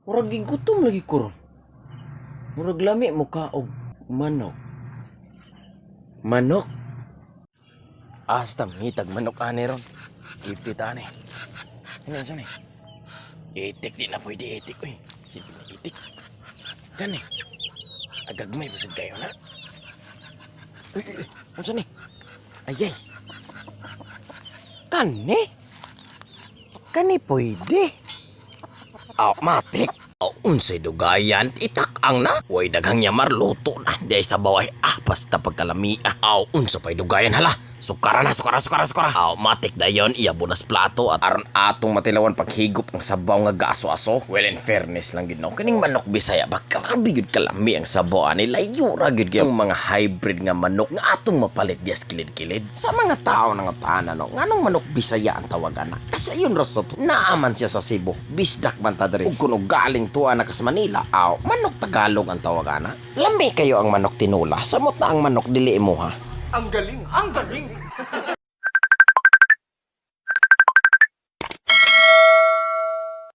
Murag gigutom lagi ko ron. Murag lami mo ka og manok. Manok? Asta ngitag manok ani ron. Ipit ani. Ano siya ni? Itik di na pwede itik oy. Sige na itik. Gani. Agagmay basig kayo na. Uy, ano siya ni? Ayay. Kani? Kani pwede. Matik. Unsay dugayan, itakang na. Way daghang yamar luto na. Di sa baway, basta pagkalami-a. Unsa pa'y dugayan hala. Sukara na, sukara. Matik na yon, iya bunas plato at aron atong matilawan paghigop ang sabaw nga gaso-aso. Well, in fairness lang gid no. Kaning manok bisaya ba grabe gud kalami ang sabaw ani. Layo ra gud yung mga hybrid nga manok nga atong mapalit dias kilid-kilid. Sa mga tao nga tanan no, nganong manok bisaya ang tawagan na. Kasi yun ra sa naaman siya sa Cebu. Bisdak man ta diri. Ug kuno galing tuwa na kas Manila, manok Tagalog ang tawagan na. Lambi kayo ang manok tinula. Samot na ang manok dili mo ha. Ang galing!